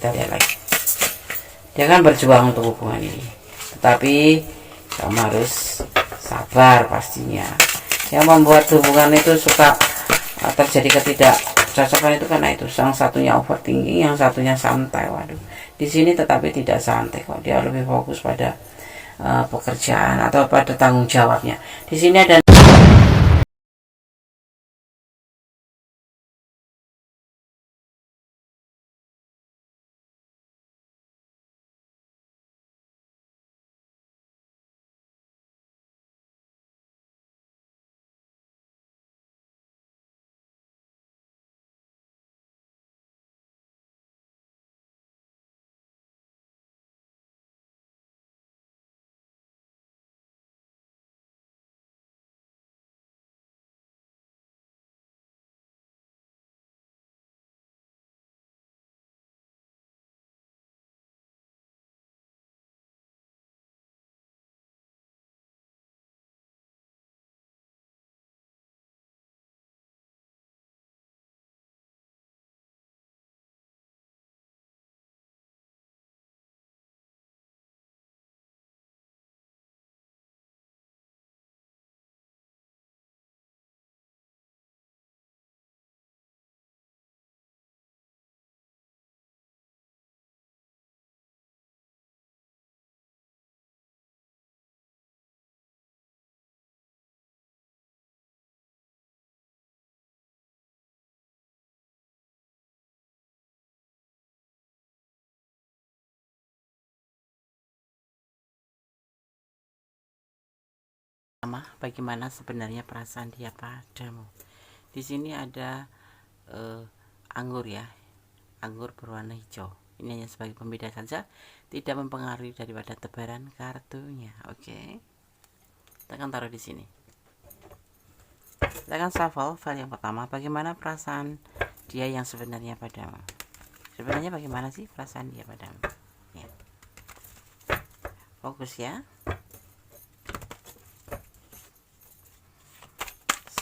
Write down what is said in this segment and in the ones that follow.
kita lihat lagi. Dia kan berjuang untuk hubungan ini, tetapi kamu harus sabar pastinya. Yang membuat hubungan itu suka terjadi ketidakcocokan itu karena itu, yang satunya overthinking, yang satunya santai. Waduh, di sini tetapi tidak santai kok, dia lebih fokus pada pekerjaan atau pada tanggung jawabnya. Di sini ada bagaimana sebenarnya perasaan dia padamu. Di sini ada anggur ya, anggur berwarna hijau. Ini hanya sebagai pembeda saja, tidak mempengaruhi daripada tebaran kartunya. Oke, kita akan taruh di sini. Kita akan shuffle file yang pertama. Bagaimana perasaan dia yang sebenarnya padamu? Sebenarnya bagaimana sih perasaan dia padamu? Ya. Fokus ya.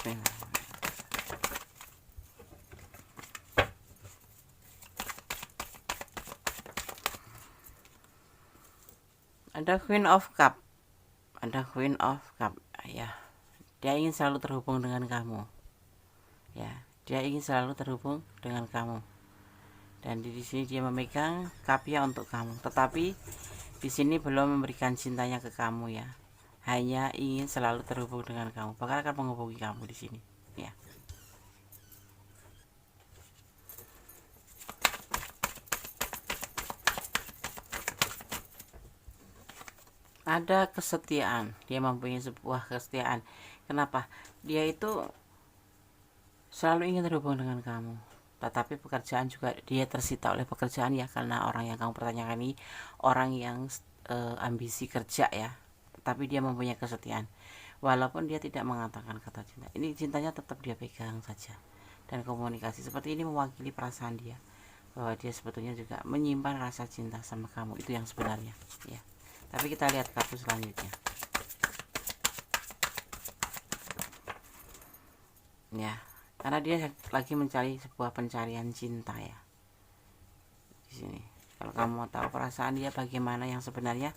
Bismillah. Ada Queen of Cup, ada Queen of Cup ya. Dia ingin selalu terhubung dengan kamu ya, dia ingin selalu terhubung dengan kamu, dan di sini dia memegang kapnya untuk kamu, tetapi di sini belum memberikan cintanya ke kamu ya, hanya ingin selalu terhubung dengan kamu, bahkan akan menghubungi kamu di sini ya. Ada kesetiaan, dia mempunyai sebuah kesetiaan. Kenapa? Dia itu selalu ingin terhubung dengan kamu, tetapi pekerjaan juga dia tersita oleh pekerjaan ya, karena orang yang kamu pertanyakan ini orang yang ambisi kerja ya, tetapi dia mempunyai kesetiaan. Walaupun dia tidak mengatakan kata cinta, ini cintanya tetap dia pegang saja, dan komunikasi seperti ini mewakili perasaan dia, bahwa dia sebetulnya juga menyimpan rasa cinta sama kamu, itu yang sebenarnya ya. Tapi kita lihat kartu selanjutnya ya, karena dia lagi mencari sebuah pencarian cinta ya. Di sini kalau kamu mau tahu perasaan dia bagaimana yang sebenarnya,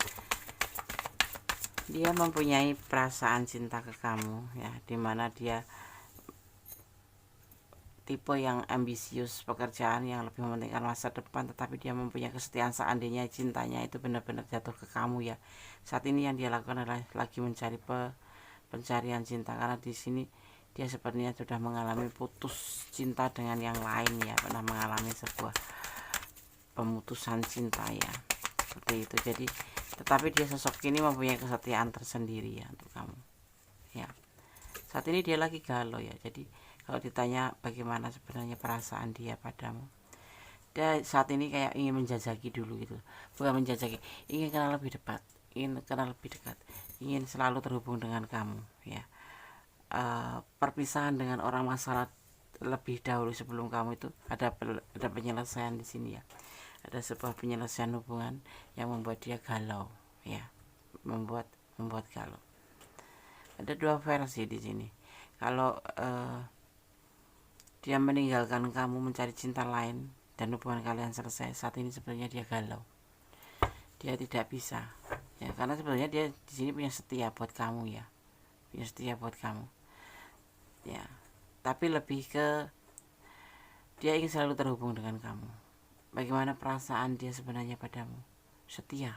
dia mempunyai perasaan cinta ke kamu ya, dimana dia tipe yang ambisius pekerjaan, yang lebih mementingkan masa depan, tetapi dia mempunyai kesetiaan seandainya cintanya itu benar-benar jatuh ke kamu ya. Saat ini yang dia lakukan adalah lagi mencari pencarian cinta, karena di sini dia sepertinya sudah mengalami putus cinta dengan yang lain ya, pernah mengalami sebuah pemutusan cinta ya, seperti itu. Jadi tetapi dia sosok ini mempunyai kesetiaan tersendiri ya untuk kamu ya. Saat ini dia lagi galau ya, jadi kalau ditanya bagaimana sebenarnya perasaan dia padamu, dia saat ini kayak ingin menjajaki dulu gitu, bukan menjajaki, ingin kenal lebih dekat, ingin selalu terhubung dengan kamu ya. Perpisahan dengan orang masalah lebih dahulu sebelum kamu itu ada penyelesaian di sini ya, ada sebuah penyelesaian hubungan yang membuat dia galau ya, membuat galau. Ada dua versi di sini. Kalau dia meninggalkan kamu mencari cinta lain, dan hubungan kalian selesai. Saat ini sebenarnya dia galau, dia tidak bisa ya, karena sebenarnya dia di sini punya setia buat kamu ya, punya setia buat kamu ya, tapi lebih ke dia ingin selalu terhubung dengan kamu. Bagaimana perasaan dia sebenarnya padamu? Setia,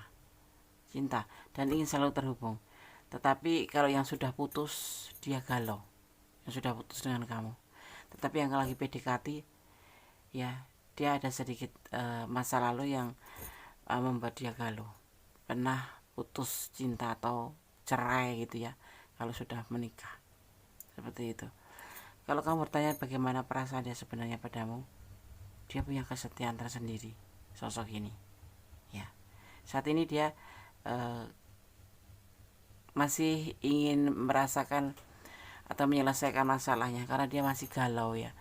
cinta, dan ingin selalu terhubung. Tetapi kalau yang sudah putus, dia galau, yang sudah putus dengan kamu. Tetapi yang lagi PDKT ya, dia ada sedikit masa lalu yang membuat dia galau, pernah putus cinta atau cerai gitu ya, kalau sudah menikah seperti itu. Kalau kamu bertanya bagaimana perasaan dia sebenarnya padamu, dia punya kesetiaan tersendiri, sosok ini ya. Saat ini dia masih ingin merasakan atau menyelesaikan masalahnya karena dia masih galau ya,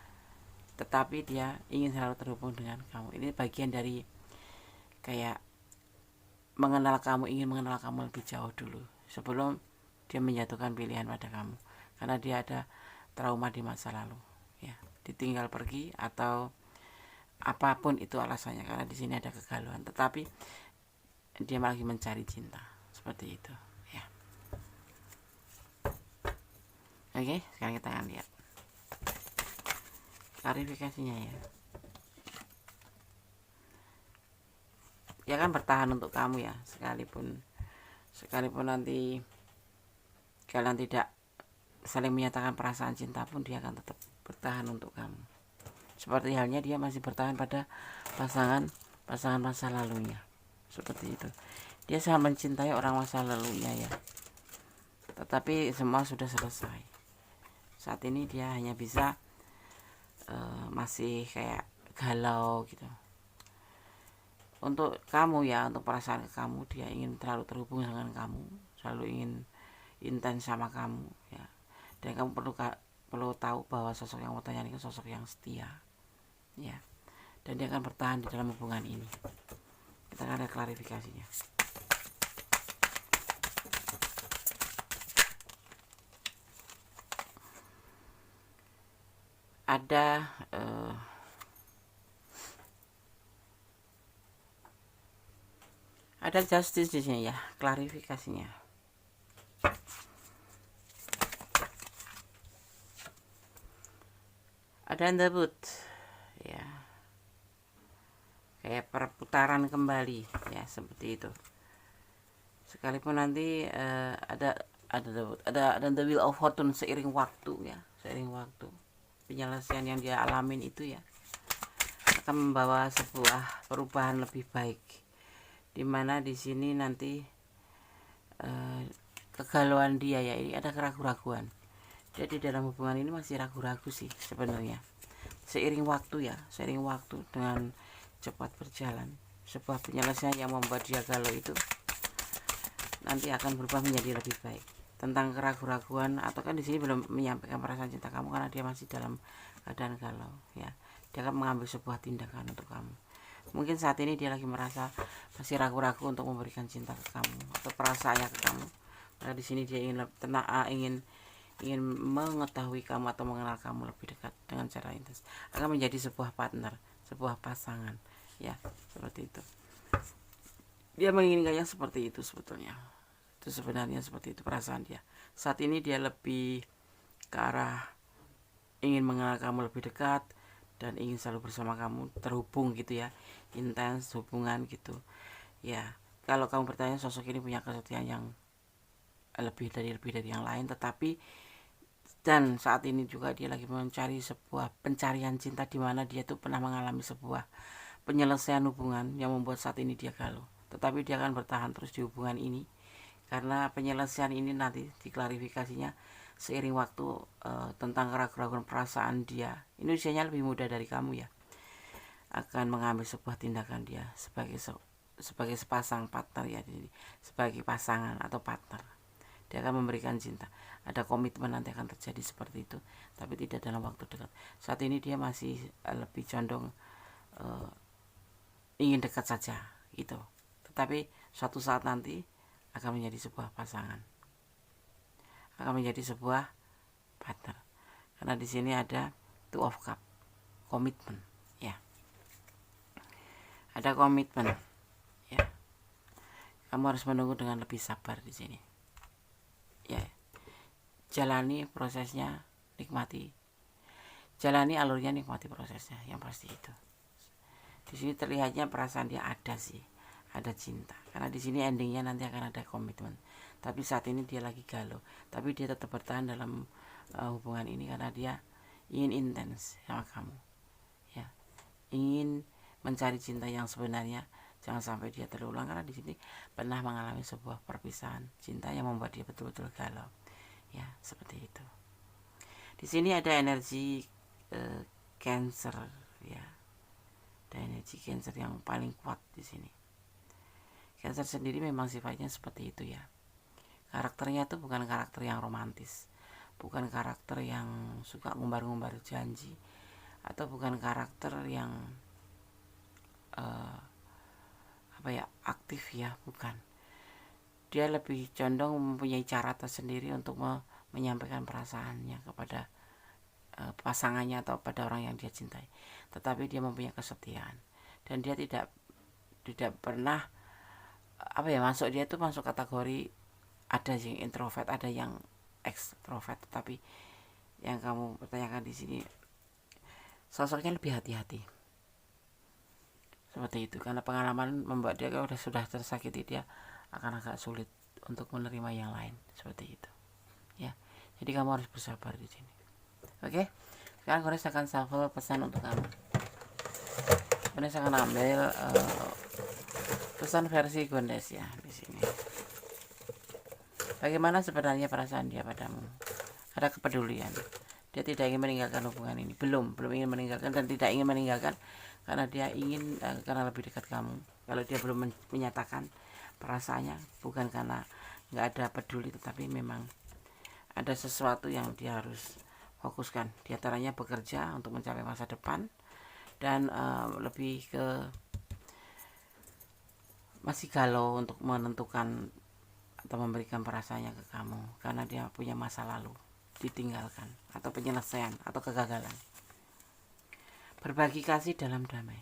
tetapi dia ingin selalu terhubung dengan kamu. Ini bagian dari kayak mengenal kamu, ingin mengenal kamu lebih jauh dulu sebelum dia menjatuhkan pilihan pada kamu, karena dia ada trauma di masa lalu ya, ditinggal pergi atau apapun itu alasannya, karena di sini ada kegalauan, tetapi dia lagi mencari cinta seperti itu ya. Oke, sekarang kita akan lihat klarifikasinya ya. Dia kan bertahan untuk kamu ya, sekalipun nanti kalian tidak saling menyatakan perasaan cinta pun, dia akan tetap bertahan untuk kamu. Seperti halnya dia masih bertahan pada pasangan masa lalunya, seperti itu. Dia sangat mencintai orang masa lalunya ya, tetapi semua sudah selesai. Saat ini dia hanya bisa masih kayak galau gitu. Untuk kamu ya, untuk perasaan ke kamu, dia ingin terlalu terhubung dengan kamu, selalu ingin intens sama kamu ya. Dan kamu perlu tahu bahwa sosok yang mau tanya ini sosok yang setia ya, dan dia akan bertahan di dalam hubungan ini. Kita akan ada klarifikasinya. Ada justice di sini ya, klarifikasinya. Ada debut ya, kayak perputaran kembali ya, seperti itu. Sekalipun nanti ada debut, ada the wheel of fortune, seiring waktu ya, seiring waktu penyelesaian yang dia alamin itu ya akan membawa sebuah perubahan lebih baik, dimana di sini nanti kegalauan dia ya, ini ada keraguan-raguan. Jadi dalam hubungan ini masih ragu-ragu sih sebenarnya. Seiring waktu ya, seiring waktu dengan cepat berjalan, sebuah penyelesaian yang membuat dia galau itu nanti akan berubah menjadi lebih baik. Tentang keraguan-raguan, atau kan di sini belum menyampaikan perasaan cinta kamu karena dia masih dalam keadaan galau ya. Dia akan mengambil sebuah tindakan untuk kamu. Mungkin saat ini dia lagi merasa masih ragu-ragu untuk memberikan cinta ke kamu atau perasaannya ke kamu. Karena di sini dia ingin mengetahui kamu atau mengenal kamu lebih dekat dengan cara intens, akan menjadi sebuah partner, sebuah pasangan ya, seperti itu. Dia menginginkannya seperti itu sebetulnya. Itu sebenarnya seperti itu perasaan dia. Saat ini dia lebih ke arah ingin mengenal kamu lebih dekat dan ingin selalu bersama kamu, terhubung gitu ya, intens hubungan gitu ya. Kalau kamu bertanya sosok ini punya kesetiaan yang lebih dari yang lain, tetapi dan saat ini juga dia lagi mencari sebuah pencarian cinta, di mana dia tuh pernah mengalami sebuah penyelesaian hubungan yang membuat saat ini dia galau. Tetapi dia akan bertahan terus di hubungan ini karena penyelesaian ini nanti diklarifikasinya seiring waktu tentang keraguan perasaan dia. Ini usianya lebih muda dari kamu ya, akan mengambil sebuah tindakan dia sebagai sepasang partner ya, jadi sebagai pasangan atau partner. Dia akan memberikan cinta, ada komitmen nanti akan terjadi seperti itu, tapi tidak dalam waktu dekat. Saat ini dia masih lebih condong ingin dekat saja gitu, tetapi suatu saat nanti akan menjadi sebuah pasangan, akan menjadi sebuah partner, karena di sini ada two of cup, komitmen ya. ada komitmen, ya. Kamu harus menunggu dengan lebih sabar di sini, ya. Jalani prosesnya, nikmati, jalani alurnya, nikmati prosesnya, yang pasti itu. Di sini terlihatnya perasaan dia ada sih, ada cinta, karena di sini endingnya nanti akan ada komitmen. Tapi saat ini dia lagi galau, tapi dia tetap bertahan dalam hubungan ini karena dia ingin intens sama kamu, ya, ingin mencari cinta yang sebenarnya. Jangan sampai dia terulang, karena di sini pernah mengalami sebuah perpisahan cinta yang membuat dia betul-betul galau, ya, seperti itu. Di sini ada energi Cancer, ya, ada energi Cancer yang paling kuat di sini. Cancer sendiri memang sifatnya seperti itu, ya. Karakternya itu bukan karakter yang romantis, bukan karakter yang suka ngumbar-ngumbar janji, atau bukan karakter yang aktif, ya, bukan. Dia lebih condong mempunyai cara tersendiri untuk menyampaikan perasaannya kepada pasangannya atau pada orang yang dia cintai. Tetapi dia mempunyai kesetiaan, dan dia tidak pernah masuk, dia itu masuk kategori, ada yang introvert, ada yang ekstrovert. Tetapi yang kamu pertanyakan di sini, sosoknya lebih hati-hati, seperti itu, karena pengalaman membuat dia kalau sudah tersakiti, dia akan agak sulit untuk menerima yang lain, seperti itu, ya. Jadi kamu harus bersabar di sini. Oke, sekarang Gores akan shuffle pesan untuk kamu. Gores akan ambil pesan versi Gores, ya, di sini. Bagaimana sebenarnya perasaan dia padamu? Ada kepedulian. Dia tidak ingin meninggalkan hubungan ini, belum ingin meninggalkan, dan tidak ingin meninggalkan karena dia ingin karena lebih dekat kamu. Kalau dia belum menyatakan perasaannya, bukan karena nggak ada peduli, tetapi memang ada sesuatu yang dia harus fokuskan. Di antaranya bekerja untuk mencapai masa depan, dan lebih ke masih galau untuk menentukan atau memberikan perasaannya ke kamu, karena dia punya masa lalu ditinggalkan, atau penyelesaian, atau kegagalan. Berbagi kasih dalam damai,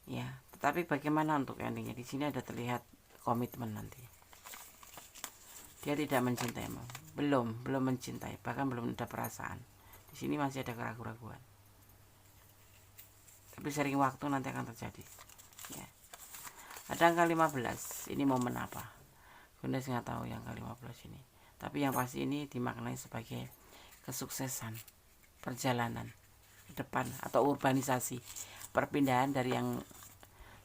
ya. Tetapi bagaimana untuk endingnya? Di sini ada terlihat komitmen nanti. Dia tidak mencintaimu, belum mencintai, bahkan belum ada perasaan. Di sini masih ada keraguan-keraguan. Tapi sering waktu nanti akan terjadi, ya. Ada angka 15, ini momen apa? Bunda nggak tahu yang angka 15 ini. Tapi yang pasti ini dimaknai sebagai kesuksesan, perjalanan depan, atau urbanisasi, perpindahan dari yang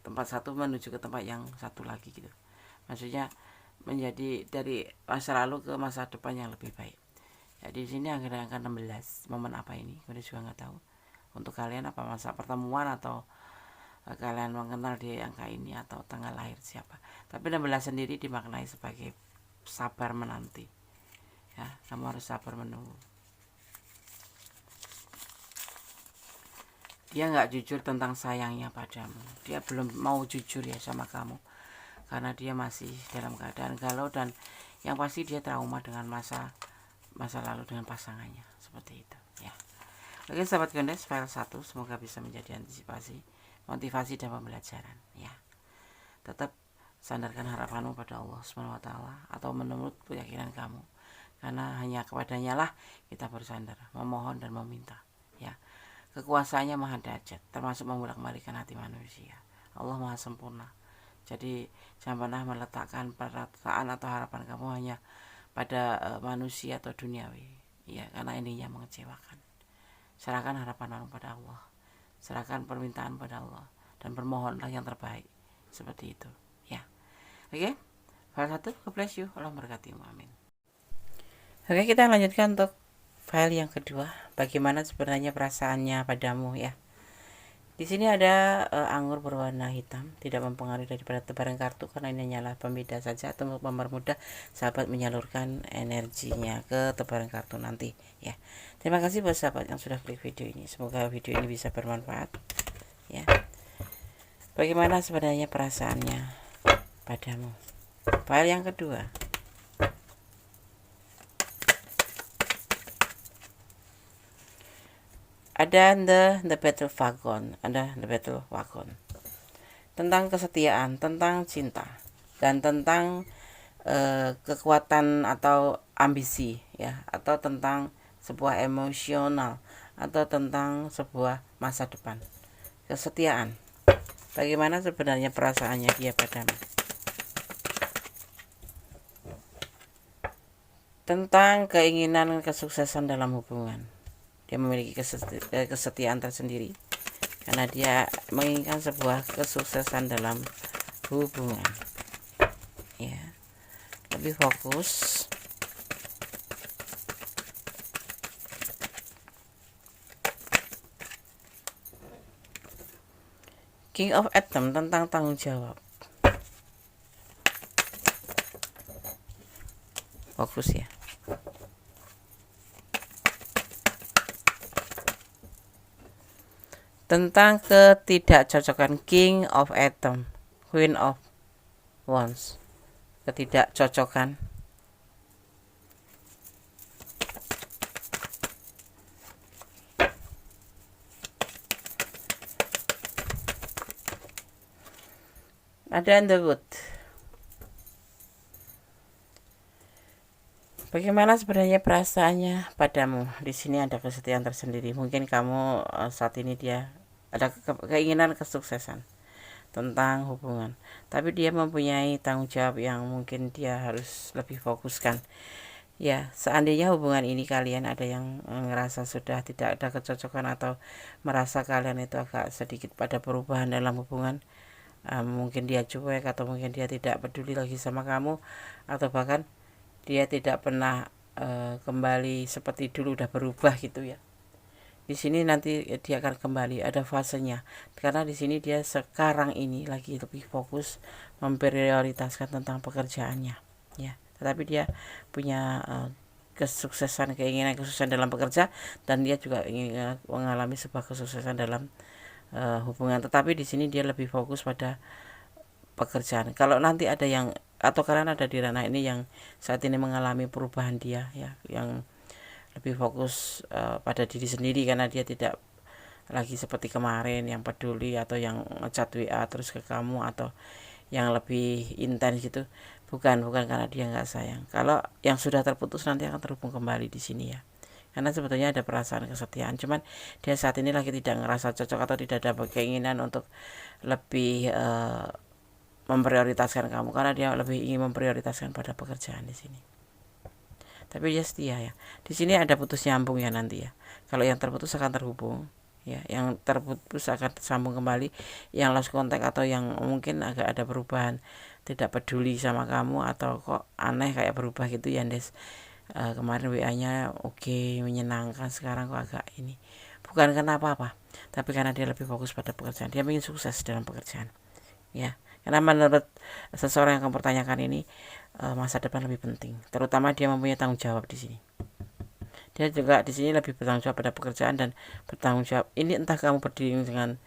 tempat satu menuju ke tempat yang satu lagi, gitu. Maksudnya menjadi dari masa lalu ke masa depan yang lebih baik. Jadi di sini angka 16, momen apa ini? Gue juga nggak tahu. Untuk kalian apa masa pertemuan, atau kalian mengenal di angka ini, atau tanggal lahir siapa. Tapi 16 sendiri dimaknai sebagai sabar menanti, ya. Kamu harus sabar menunggu. Dia nggak jujur tentang sayangnya padamu. Dia belum mau jujur, ya, sama kamu, karena dia masih dalam keadaan galau, dan yang pasti dia trauma dengan masa lalu dengan pasangannya, seperti itu, ya. Oke, sahabat Gondes, file 1 semoga bisa menjadi antisipasi, motivasi, dan pembelajaran, ya. Tetap sandarkan harapanmu pada Allah SWT, atau menurut keyakinan kamu, karena hanya kepadanya lah kita bersandar, memohon, dan meminta, ya. Kekuasaannya maha dahsyat, termasuk membolak-balikan hati manusia. Allah maha sempurna. Jadi jangan pernah meletakkan perasaan atau harapan kamu hanya pada manusia atau duniawi, ya, karena endingnya mengecewakan. Serahkan harapan pada Allah, serahkan permintaan pada Allah, dan bermohonlah yang terbaik, seperti itu, ya. Oke, file 1, God bless you, Allah memberkatimu, amin. Oke, kita lanjutkan untuk file yang kedua, bagaimana sebenarnya perasaannya padamu, ya. Di sini ada anggur berwarna hitam, tidak mempengaruhi daripada tebaran kartu, karena ini hanyalah pembeda saja, atau untuk mempermudah sahabat menyalurkan energinya ke tebaran kartu nanti, ya. Terima kasih buat sahabat yang sudah klik video ini, semoga video ini bisa bermanfaat, ya. Bagaimana sebenarnya perasaannya padamu? File yang kedua. Ada the battle wagon, ada the battle wagon. tentang kesetiaan, tentang cinta, dan tentang kekuatan atau ambisi ya, atau tentang sebuah emosional, atau tentang sebuah masa depan. Kesetiaan, bagaimana sebenarnya perasaannya dia padamu? Tentang keinginan kesuksesan dalam hubungan, dia memiliki kesetiaan tersendiri karena dia menginginkan sebuah kesuksesan dalam hubungan ya. Lebih fokus. King of Atom, tentang tanggung jawab. Fokus ya. Tentang ketidakcocokan, King of Atom, Queen of Wands, ketidakcocokan. Ada Underwood. Bagaimana sebenarnya perasaannya padamu? Di sini ada kesetiaan tersendiri. Mungkin kamu saat ini dia ada keinginan kesuksesan tentang hubungan, tapi dia mempunyai tanggung jawab yang mungkin dia harus lebih fokuskan. Ya, seandainya hubungan ini kalian ada yang ngerasa sudah tidak ada kecocokan atau merasa kalian itu agak sedikit pada perubahan dalam hubungan, mungkin dia cuek atau mungkin dia tidak peduli lagi sama kamu, atau bahkan dia tidak pernah kembali seperti dulu, udah berubah gitu ya. Di sini nanti dia akan kembali, ada fasenya, karena di sini dia sekarang ini lagi lebih fokus memprioritaskan tentang pekerjaannya ya. Tetapi dia punya kesuksesan, keinginan kesuksesan dalam bekerja, dan dia juga ingin mengalami sebuah kesuksesan dalam hubungan. Tetapi di sini dia lebih fokus pada pekerjaan. Kalau nanti ada yang, atau kalian ada di ranah ini yang saat ini mengalami perubahan dia ya, yang lebih fokus pada diri sendiri, karena dia tidak lagi seperti kemarin yang peduli atau yang ngechat WA terus ke kamu atau yang lebih intens gitu. Bukan karena dia nggak sayang. Kalau yang sudah terputus nanti akan terhubung kembali di sini ya. Karena sebetulnya ada perasaan kesetiaan, cuman dia saat ini lagi tidak ngerasa cocok atau tidak ada keinginan untuk lebih memprioritaskan kamu, karena dia lebih ingin memprioritaskan pada pekerjaan di sini. Tapi dia setia ya. Di sini ada putus nyambung ya nanti ya. Kalau yang terputus akan terhubung ya, yang terputus akan tersambung kembali, yang lost contact atau yang mungkin agak ada perubahan, tidak peduli sama kamu atau kok aneh kayak berubah gitu ya Des. Kemarin WA-nya oke, menyenangkan, sekarang kok agak ini. Bukan karena apa-apa, tapi karena dia lebih fokus pada pekerjaan. Dia ingin sukses dalam pekerjaan ya. Karena menurut seseorang yang kamu pertanyakan ini, masa depan lebih penting. Terutama dia mempunyai tanggung jawab di sini. Dia juga di sini lebih bertanggung jawab pada pekerjaan dan bertanggung jawab. Ini entah kamu berdiri dengan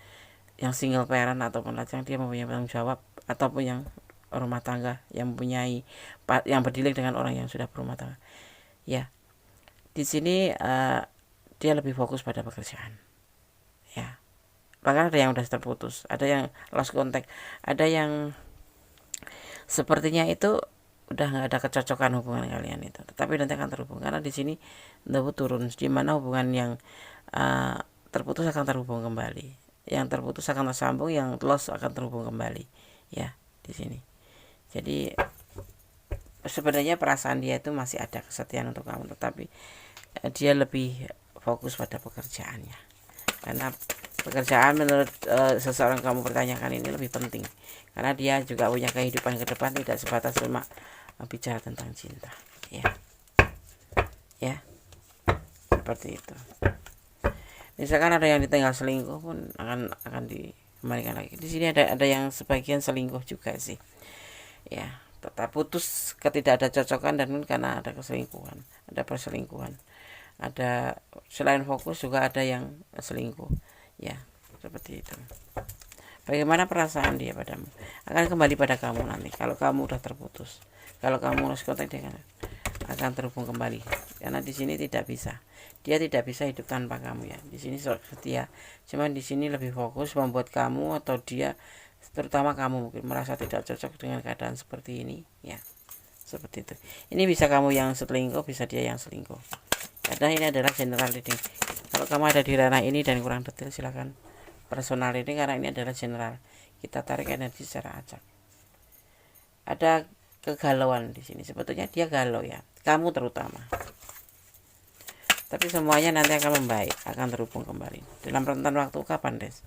yang single parent ataupun lajang, dia mempunyai tanggung jawab, ataupun yang rumah tangga yang mempunyai, yang berdialek dengan orang yang sudah berumah tangga. Ya, di sini dia lebih fokus pada pekerjaan. Ya. Bahkan ada yang udah terputus, ada yang lost contact, ada yang sepertinya itu udah nggak ada kecocokan hubungan kalian itu, tetapi nanti akan terhubung karena di sini Underwood turun, di mana hubungan yang terputus akan terhubung kembali, yang terputus akan tersambung, yang lost akan terhubung kembali ya di sini. Jadi sebenarnya perasaan dia itu masih ada kesetiaan untuk kamu, tetapi dia lebih fokus pada pekerjaannya, karena pekerjaan menurut seseorang kamu pertanyakan ini lebih penting, karena dia juga punya kehidupan ke depan, tidak sebatas cuma bicara tentang cinta ya seperti itu. Misalkan ada yang ditinggal selingkuh pun akan dikembalikan lagi. Di sini ada yang sebagian selingkuh juga sih ya, tetap putus ketika ada cocokan, dan karena ada keselingkuhan, ada perselingkuhan, ada selain fokus juga ada yang selingkuh ya, seperti itu. Bagaimana perasaan dia padamu? Akan kembali pada kamu nanti. Kalau kamu udah terputus, kalau kamu lost contact, dia akan terhubung kembali. Karena di sini tidak bisa, dia tidak bisa hidup tanpa kamu ya. Di sini setia, cuman di sini lebih fokus membuat kamu atau dia terutama kamu mungkin merasa tidak cocok dengan keadaan seperti ini ya, seperti itu. Ini bisa kamu yang selingkuh, bisa dia yang selingkuh, karena ini adalah general reading. Kalau kamu ada di ranah ini dan kurang detail, silahkan personal reading, karena ini adalah general. Kita tarik energi secara acak. Ada kegalauan di sini, sebetulnya dia galau ya, kamu terutama. Tapi semuanya nanti akan membaik, akan terhubung kembali. Dalam rentan waktu kapan, Des?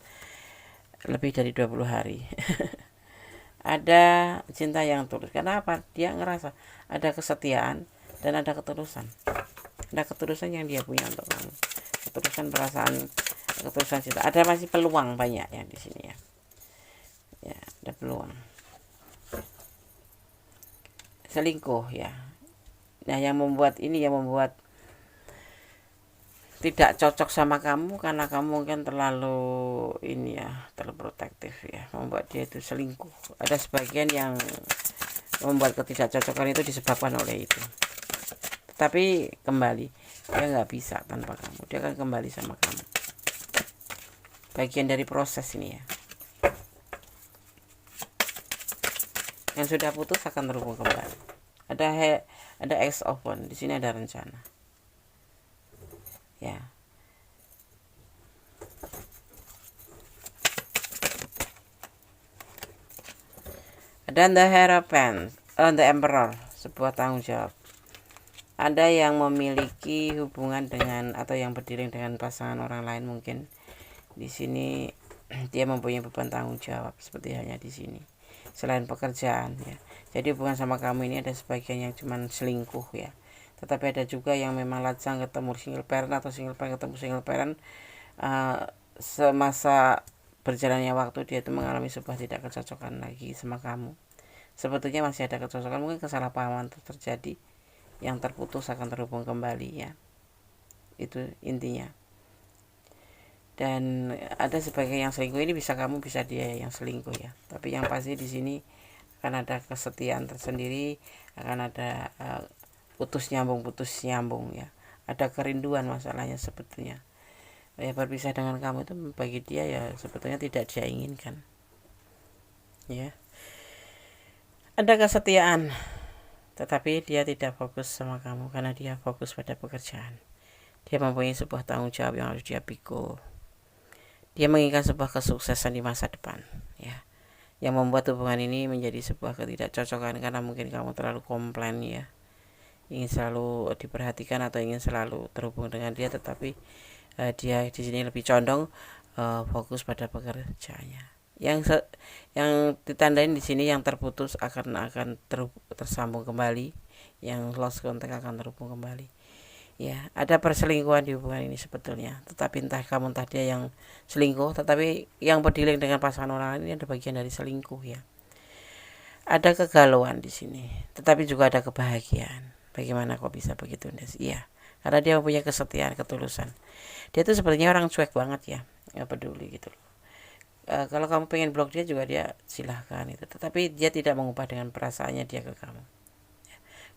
Lebih dari 20 hari. Ada cinta yang tulus. Karena apa? Dia ngerasa ada kesetiaan dan ada ketulusan. Ada ketulusan yang dia punya untuk kamu. Ketulusan perasaan, ketulusan cinta. Ada masih peluang banyak ya di sini ya. Ya, ada peluang. Selingkuh ya. Nah, yang membuat ini, yang membuat tidak cocok sama kamu karena kamu mungkin terlalu ini ya, terlalu protektif ya, membuat dia itu selingkuh. Ada sebagian yang membuat ketidakcocokan itu disebabkan oleh itu. Tapi kembali, dia nggak bisa tanpa kamu, dia akan kembali sama kamu. Bagian dari proses ini ya. Yang sudah putus akan terhubung kembali. Ada Ace of Wands, di sini ada rencana. Ya. Dan the Hierophant, the Emperor, sebuah tanggung jawab. Ada yang memiliki hubungan dengan atau yang berdiri dengan pasangan orang lain mungkin. Di sini dia mempunyai beban tanggung jawab seperti halnya di sini. Selain pekerjaan ya. Jadi hubungan sama kamu ini ada sebagian yang cuman selingkuh ya. Tetapi ada juga yang memang lajang ketemu single parent atau single parent ketemu single parent. Semasa berjalannya waktu dia itu mengalami sebuah tidak kecocokan lagi sama kamu. Sebetulnya masih ada kecocokan, mungkin kesalahpahaman terjadi, yang terputus akan terhubung kembali ya. Itu intinya. Dan ada sebagian yang selingkuh ini bisa kamu, bisa dia yang selingkuh ya. Tapi yang pasti di sini akan ada kesetiaan tersendiri, akan ada putus nyambung ya. Ada kerinduan masalahnya sebetulnya. Ya, berpisah dengan kamu itu bagi dia ya sebetulnya tidak dia inginkan. Ya. Ada kesetiaan, tetapi dia tidak fokus sama kamu karena dia fokus pada pekerjaan. Dia mempunyai sebuah tanggung jawab yang harus dia pikul. Dia menginginkan sebuah kesuksesan di masa depan, ya. Yang membuat hubungan ini menjadi sebuah ketidakcocokan karena mungkin kamu terlalu komplain ya. Ingin selalu diperhatikan atau ingin selalu terhubung dengan dia, tetapi dia di sini lebih condong fokus pada pekerjaannya. Yang ditandain di sini yang terputus akan tersambung kembali, yang lost contact akan terhubung kembali. Ya, ada perselingkuhan di hubungan ini sebetulnya, tetapi entah kamu entah dia yang selingkuh, tetapi yang berdiling dengan pasangan orang lain ini ada bagian dari selingkuh ya. Ada kegalauan di sini, tetapi juga ada kebahagiaan. Bagaimana kok bisa begitu, Des? Iya, karena dia punya kesetiaan, ketulusan. Dia tuh sepertinya orang cuek banget ya, nggak peduli gitu loh. Kalau kamu pengen blok dia juga dia silahkan itu, tetapi dia tidak mengubah dengan perasaannya dia ke kamu.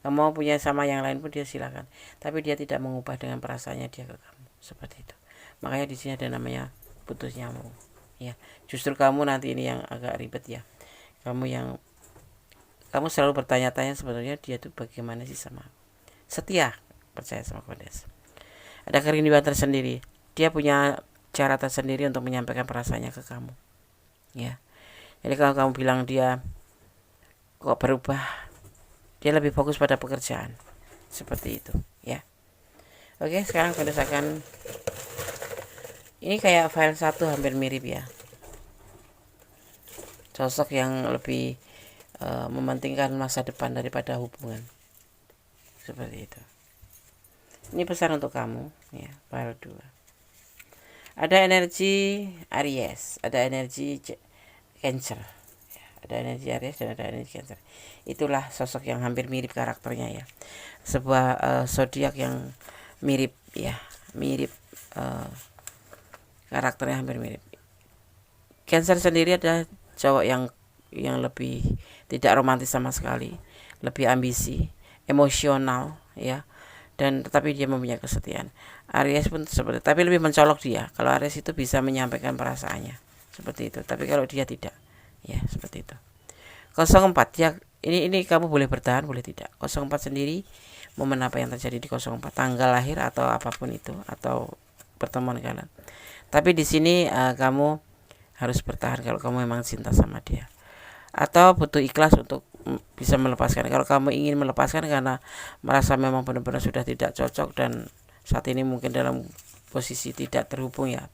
Kamu mau punya sama yang lain pun dia silahkan, tapi dia tidak mengubah dengan perasaannya dia ke kamu, seperti itu. Makanya di sini ada namanya putus nyambung. Ya, justru kamu nanti ini yang agak ribet ya. Kamu selalu bertanya-tanya sebetulnya dia tuh bagaimana sih sama setia, percaya sama Kodes. Ada kerinduan tersendiri. Dia punya cara tersendiri untuk menyampaikan perasaannya ke kamu. Ya. Jadi kalau kamu bilang dia kok berubah, dia lebih fokus pada pekerjaan. Seperti itu, ya. Oke, sekarang Kodes akan ini kayak file 1 hampir mirip ya. Sosok yang lebih mementingkan masa depan daripada hubungan, seperti itu. Ini pesan untuk kamu ya, file 2. Ada energi Aries, ada energi Cancer ya, ada energi Aries dan ada energi Cancer. Itulah sosok yang hampir mirip karakternya ya, sebuah zodiak yang mirip ya, karakternya hampir mirip. Cancer sendiri adalah cowok yang lebih tidak romantis sama sekali, lebih ambisi, emosional ya, dan tetapi dia mempunyai kesetiaan. Aries pun seperti, tapi lebih mencolok dia. Kalau Aries itu bisa menyampaikan perasaannya seperti itu, tapi kalau dia tidak Ya, seperti itu. 04 ya, ini kamu boleh bertahan, boleh tidak. 04 sendiri, momen apa yang terjadi di 04, tanggal lahir atau apapun itu, atau pertemuan kalian. Tapi di sini kamu harus bertahan kalau kamu memang cinta sama dia, atau butuh ikhlas untuk bisa melepaskan. Kalau kamu ingin melepaskan karena merasa memang benar-benar sudah tidak cocok dan saat ini mungkin dalam posisi tidak terhubung, ya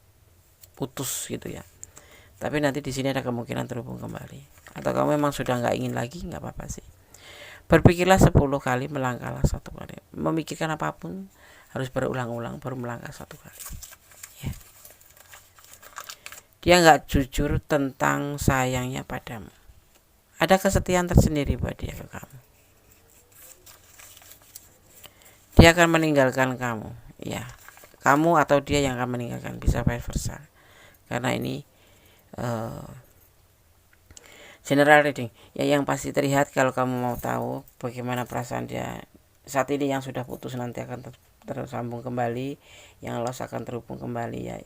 putus gitu ya. Tapi nanti di sini ada kemungkinan terhubung kembali. Atau kamu memang sudah nggak ingin lagi, nggak apa-apa sih. Berpikirlah 10 kali, melangkahlah 1 kali. Memikirkan apapun harus berulang-ulang, baru melangkah 1 kali. Ya. Dia nggak jujur tentang sayangnya padamu. Ada kesetiaan tersendiri buat dia ke kamu. Dia akan meninggalkan kamu, ya. Kamu atau dia yang akan meninggalkan, bisa vice versa. Karena ini general reading ya, yang pasti terlihat. Kalau kamu mau tahu bagaimana perasaan dia saat ini, yang sudah putus nanti akan tersambung kembali, yang lost akan terhubung kembali ya.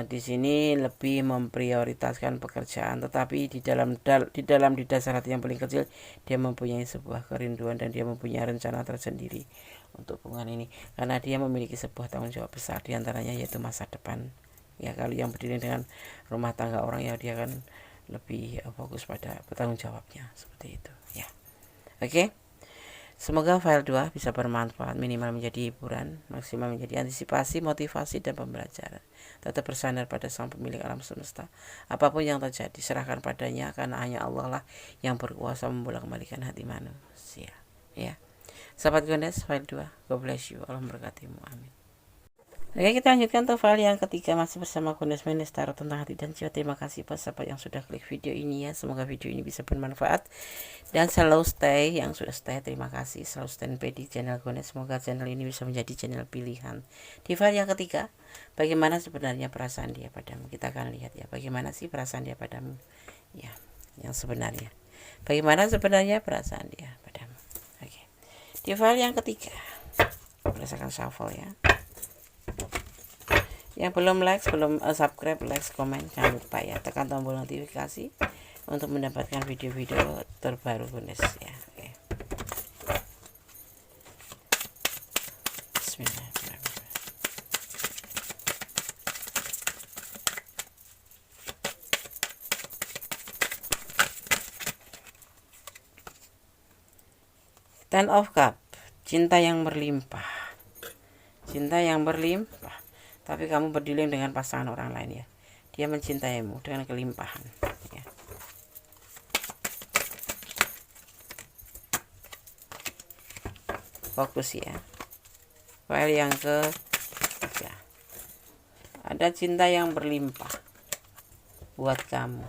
Di sini lebih memprioritaskan pekerjaan, tetapi di dalam dasar hati yang paling kecil dia mempunyai sebuah kerinduan dan dia mempunyai rencana tersendiri untuk hubungan ini, karena dia memiliki sebuah tanggung jawab besar diantaranya yaitu masa depan. Ya, kalau yang berdiri dengan rumah tangga orang, ya dia kan lebih fokus pada bertanggung jawabnya, seperti itu ya. Oke, semoga file 2 bisa bermanfaat, minimal menjadi hiburan, maksimal menjadi antisipasi, motivasi, dan pembelajaran. Tetap bersandar pada sang pemilik alam semesta. Apapun yang terjadi, serahkan padanya, karena hanya Allah lah yang berkuasa membolak-balikan hati manusia ya. Sahabat Gondes, file 2. God bless you. Allah memberkatimu. Amin. Oke, kita lanjutkan untuk file yang ketiga, masih bersama Gondes Menes Tarot tentang hati dan jiwa. Terima kasih buat sahabat yang sudah klik video ini ya. Semoga video ini bisa bermanfaat dan selalu stay, yang sudah stay terima kasih, selalu stay di channel Gondes. Semoga channel ini bisa menjadi channel pilihan. Di file yang ketiga, bagaimana sebenarnya perasaan dia padamu? Kita akan lihat ya, bagaimana sih perasaan dia padamu ya, yang sebenarnya. Bagaimana sebenarnya perasaan dia padamu? Oke, di file yang ketiga, berdasarkan shuffle ya. Yang belum like, belum subscribe, like, komen, jangan lupa ya, tekan tombol notifikasi untuk mendapatkan video-video terbaru Gondes ya. Oke. Bismillahirrahmanirrahim. Ten of Cup, cinta yang berlimpah. Cinta yang berlimpah. Tapi kamu berdiling dengan pasangan orang lain ya. Dia mencintaimu dengan kelimpahan ya. Fokus ya. File yang ketiga, ada cinta yang berlimpah buat kamu.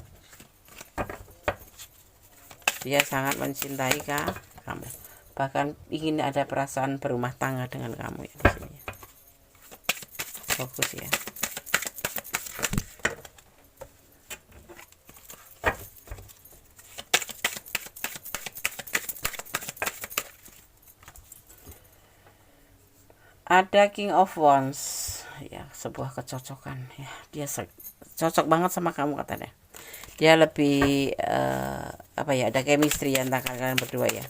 Dia sangat mencintai kamu. Bahkan ingin ada perasaan berumah tangga dengan kamu ya di sini. Fokus ya. Ada King of Wands ya, sebuah kecocokan ya. Dia cocok banget sama kamu katanya. Dia lebih apa ya, ada chemistry antara kalian berdua ya,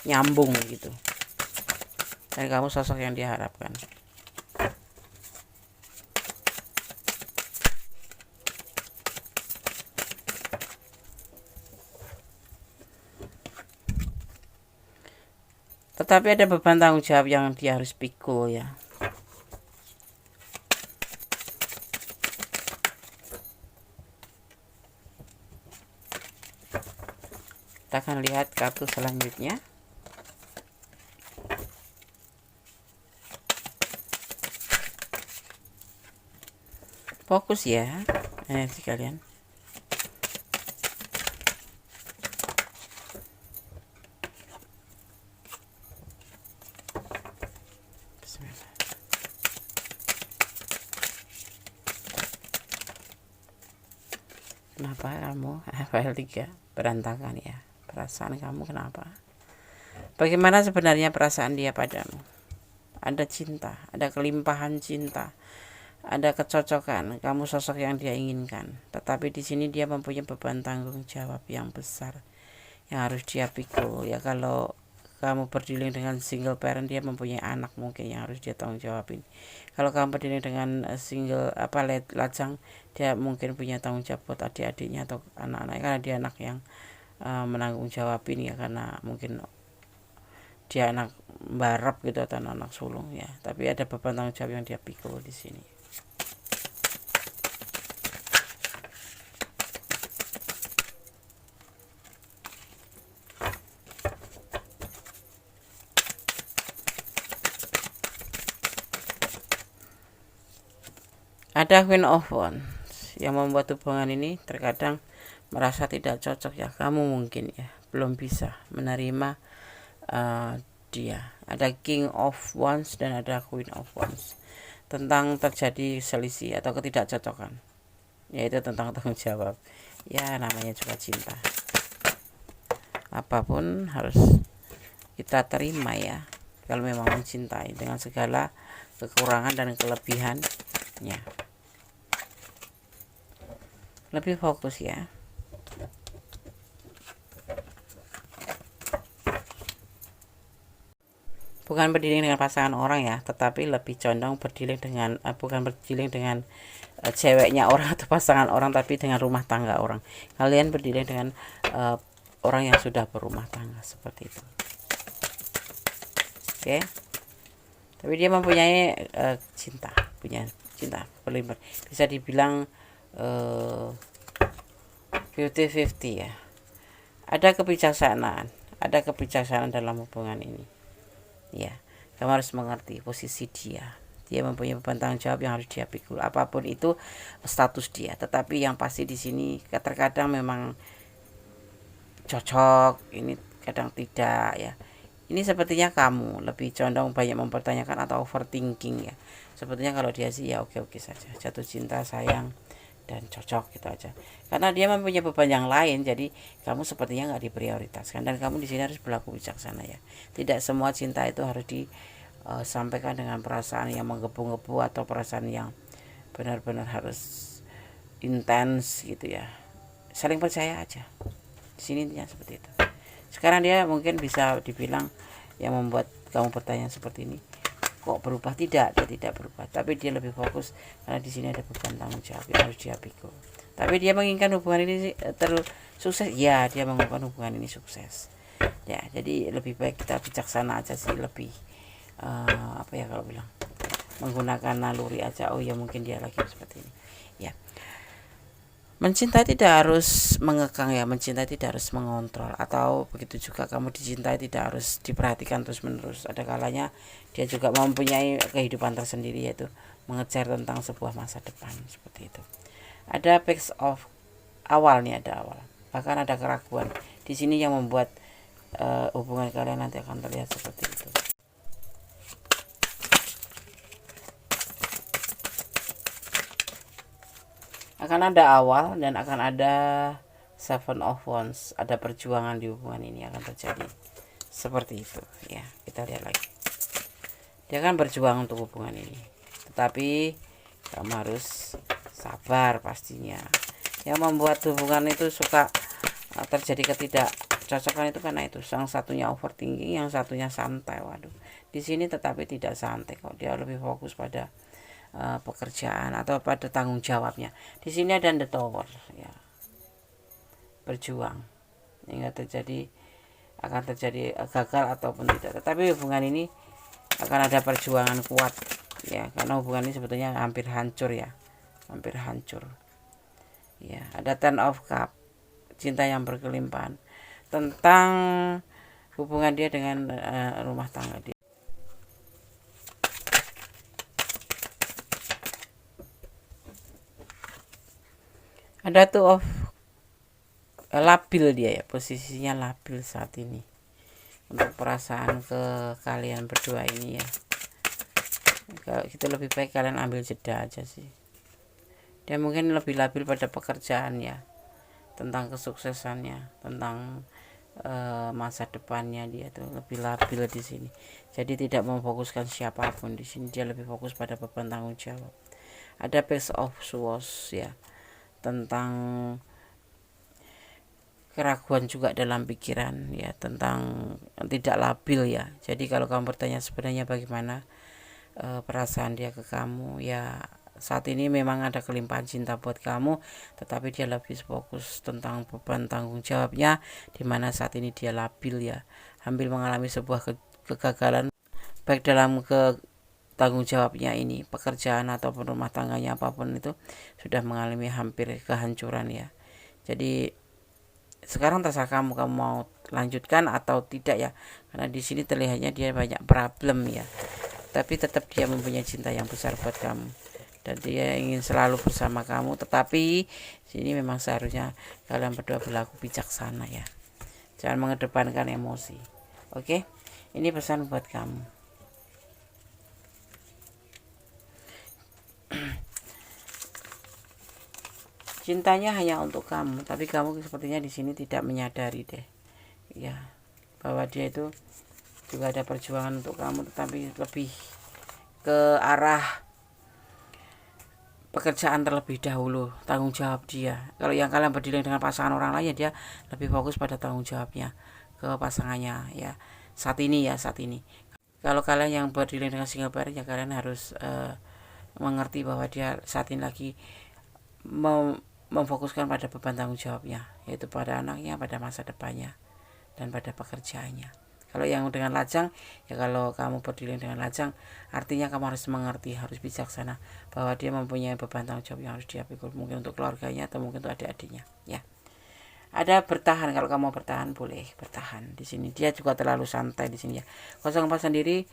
nyambung gitu. Dan kamu sosok yang diharapkan. Tetapi ada beban tanggung jawab yang dia harus pikul ya. Kita akan lihat kartu selanjutnya. Fokus ya energi kalian. Kenapa kamu file 3 berantakan ya? Perasaan kamu kenapa? Bagaimana sebenarnya perasaan dia padamu? Ada cinta, ada kelimpahan cinta, ada kecocokan, kamu sosok yang dia inginkan. Tetapi di sini dia mempunyai beban tanggung jawab yang besar yang harus dia pikul ya. Kalau kamu berdealing dengan single parent, dia mempunyai anak mungkin yang harus dia tanggung jawabin. Kalau kamu berdealing dengan single lajang, dia mungkin punya tanggung jawab buat adik-adiknya atau anak-anaknya, karena dia anak yang menanggung jawabin ya, karena mungkin dia anak barep gitu atau anak sulung ya. Tapi ada beban tanggung jawab yang dia pikul di sini. Ada Queen of Wands yang membuat hubungan ini terkadang merasa tidak cocok ya. Kamu mungkin ya belum bisa menerima dia. Ada King of Wands dan ada Queen of Wands. Tentang terjadi selisih atau ketidakcocokan, yaitu tentang tanggung jawab. Ya namanya juga cinta. Apapun harus kita terima ya, kalau memang mencintai dengan segala kekurangan dan kelebihannya. Lebih fokus ya. Bukan berdealing dengan pasangan orang ya, tetapi lebih condong berdealing dengan bukan berdealing dengan ceweknya orang atau pasangan orang, tapi dengan rumah tangga orang. Kalian berdealing dengan orang yang sudah berumah tangga seperti itu. Oke. Tapi dia mempunyai cinta, punya cinta berlimpah. Bisa dibilang 50-50 ya. Ada kebijaksanaan dalam hubungan ini. Ya, kamu harus mengerti posisi dia. Dia mempunyai beban tanggung jawab yang harus dia pikul. Apapun itu status dia. Tetapi yang pasti di sini terkadang memang cocok, ini kadang tidak ya. Ini sepertinya kamu lebih condong banyak mempertanyakan atau overthinking ya. Sepertinya kalau dia sih ya oke-oke saja, jatuh cinta, sayang, dan cocok gitu aja. Karena dia mempunyai beban yang lain, jadi kamu sepertinya nggak diprioritaskan. Dan kamu di sini harus berlaku bijaksana ya. Tidak semua cinta itu harus disampaikan dengan perasaan yang menggebu-gebu atau perasaan yang benar-benar harus intens gitu ya. Saling percaya aja. Di sini intinya seperti itu. Sekarang dia mungkin bisa dibilang yang membuat kamu bertanya seperti ini, kok berubah? Tidak, dia tidak berubah, tapi dia lebih fokus karena di sini ada beban tanggung jawab yang harus dia pikul. Tapi dia menginginkan hubungan ini sukses. Ya, dia menginginkan hubungan ini sukses. Ya, jadi lebih baik kita bijaksana aja sih, lebih apa ya kalau bilang, menggunakan naluri aja. Oh ya mungkin dia lagi seperti ini. Ya. Mencintai tidak harus mengekang ya, mencintai tidak harus mengontrol, atau begitu juga kamu dicintai tidak harus diperhatikan terus menerus. Ada kalanya dia juga mempunyai kehidupan tersendiri, yaitu mengejar tentang sebuah masa depan seperti itu. Ada page of awal nih, ada awal, bahkan ada keraguan di sini yang membuat hubungan kalian nanti akan terlihat seperti itu. Akan ada awal dan akan ada Seven of Wands. Ada perjuangan di hubungan ini akan terjadi seperti itu ya. Kita lihat lagi, dia kan berjuang untuk hubungan ini, tetapi kamu harus sabar pastinya. Yang membuat hubungan itu suka terjadi ketidakcocokan itu karena itu, yang satunya overthinking, yang satunya santai. Waduh, di sini tetapi tidak santai kok, dia lebih fokus pada pekerjaan atau pada tanggung jawabnya. Di sini ada the tower ya, berjuang hingga akan terjadi gagal ataupun tidak, tetapi hubungan ini akan ada perjuangan kuat ya, karena hubungan ini sebetulnya hampir hancur ya, hampir hancur ya. Ada Ten of Cup, cinta yang berkelimpahan, tentang hubungan dia dengan rumah tangga dia. Ada Two of labil dia ya, posisinya labil saat ini untuk perasaan ke kalian berdua ini ya. Kalau gitu lebih baik kalian ambil jeda aja sih. Dia mungkin lebih labil pada pekerjaan ya, tentang kesuksesannya, tentang masa depannya, dia tuh lebih labil di sini. Jadi tidak memfokuskan siapapun di sini, dia lebih fokus pada beban tanggung jawab. Ada Page of Swords ya, tentang keraguan juga dalam pikiran ya, tentang tidak labil ya. Jadi kalau kamu bertanya sebenarnya bagaimana perasaan dia ke kamu ya, saat ini memang ada kelimpahan cinta buat kamu, tetapi dia lebih fokus tentang beban tanggung jawabnya, dimana saat ini dia labil ya, hampir mengalami sebuah kegagalan baik dalam tanggung jawabnya ini, pekerjaan ataupun rumah tangganya, apapun itu sudah mengalami hampir kehancuran ya. Jadi sekarang terserah kamu mau lanjutkan atau tidak ya, karena di sini terlihatnya dia banyak problem ya, tapi tetap dia mempunyai cinta yang besar buat kamu dan dia ingin selalu bersama kamu. Tetapi sini memang seharusnya kalian berdua berlaku bijaksana ya, jangan mengedepankan emosi. Oke, ini pesan buat kamu. Cintanya hanya untuk kamu, tapi kamu sepertinya di sini tidak menyadari deh ya, bahwa dia itu juga ada perjuangan untuk kamu, tetapi lebih ke arah pekerjaan terlebih dahulu, tanggung jawab dia. Kalau yang kalian berdiri dengan pasangan orang lain ya, dia lebih fokus pada tanggung jawabnya ke pasangannya ya, saat ini. Kalau kalian yang berdiri dengan single parent ya, kalian harus mengerti bahwa dia saat ini lagi memfokuskan pada beban tanggung jawabnya, yaitu pada anaknya, pada masa depannya, dan pada pekerjaannya. Kalau yang dengan lajang ya, kalau kamu berdiri dengan lajang, artinya kamu harus mengerti, harus bijaksana bahwa dia mempunyai beban tanggung jawab yang harus dia pikul, mungkin untuk keluarganya atau mungkin untuk adik-adiknya ya. Ada bertahan, kalau kamu bertahan boleh bertahan di sini. Dia juga terlalu santai di sini ya. 04 sendiri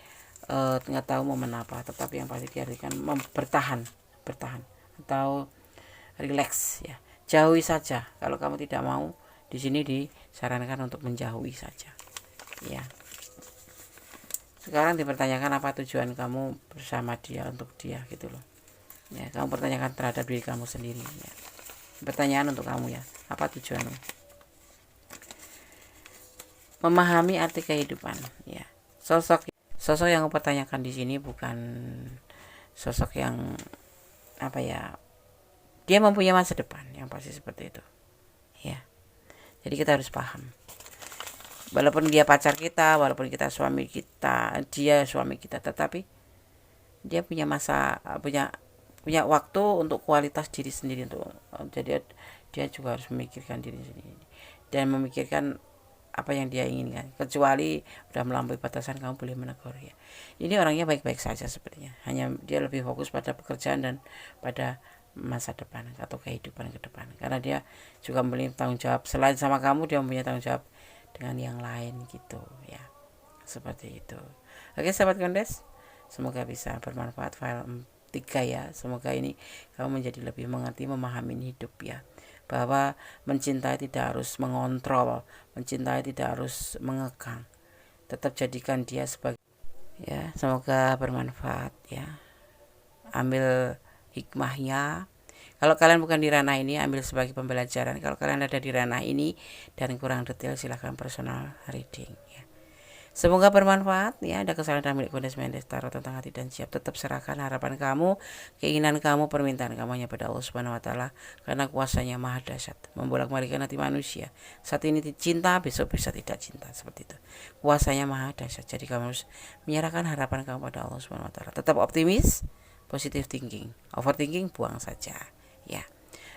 nggak tahu momen apa, tetapi yang pasti dia akan bertahan atau relax ya. Jauhi saja kalau kamu tidak mau. Di sini disarankan untuk menjauhi saja ya. Sekarang dipertanyakan apa tujuan kamu bersama dia, untuk dia gitu loh ya. Kamu pertanyakan terhadap diri kamu sendiri ya. Pertanyaan untuk kamu ya, apa tujuanmu? Memahami arti kehidupan ya. Sosok yang aku pertanyakan di sini bukan sosok yang apa ya, dia mempunyai masa depan yang pasti seperti itu ya. Jadi kita harus paham, walaupun dia pacar kita, walaupun kita suami kita, dia suami kita, tetapi dia punya punya waktu untuk kualitas diri sendiri, untuk jadi dia juga harus memikirkan diri sendiri dan memikirkan apa yang dia inginkan. Kecuali udah melampaui batasan, kamu boleh menegur ya. Ini orangnya baik-baik saja sepertinya, hanya dia lebih fokus pada pekerjaan dan pada masa depan atau kehidupan ke depan, karena dia juga mempunyai tanggung jawab selain sama kamu, dia mempunyai tanggung jawab dengan yang lain gitu ya, seperti itu. Oke sahabat Kondes, semoga bisa bermanfaat file 3 ya. Semoga ini kamu menjadi lebih mengerti, memahami hidup ya, bahwa mencintai tidak harus mengontrol, mencintai tidak harus mengekang, tetap jadikan dia sebagai ya. Semoga bermanfaat ya, ambil hikmahnya. Kalau kalian bukan di ranah ini, ambil sebagai pembelajaran. Kalau kalian ada di ranah ini dan kurang detail, silahkan personal reading ya. Semoga bermanfaat ya. Ada kesalahan milik Kondes Mendes Tarot tentang hati dan siap. Tetap serahkan harapan kamu, keinginan kamu, permintaan kamu hanya pada Allah Subhanahu wa taala, karena kuasanya maha dahsyat, membolak-balikkan hati manusia. Saat ini cinta, besok bisa tidak cinta, seperti itu. Kuasanya maha dahsyat. Jadi kamu harus menyerahkan harapan kamu pada Allah Subhanahu wa taala. Tetap optimis, positive thinking. Overthinking buang saja ya.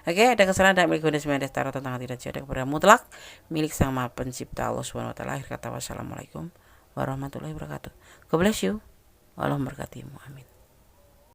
Oke, ada kesalahan milik Kondes Mendes Tarot tentang hati dan jiwa kepada mutlak milik Sang Maha Pencipta Allah Subhanahu wa taala. Akhir kata wassalamualaikum warahmatullahi wabarakatuh. God bless you. Allah memberkatimu. Amin.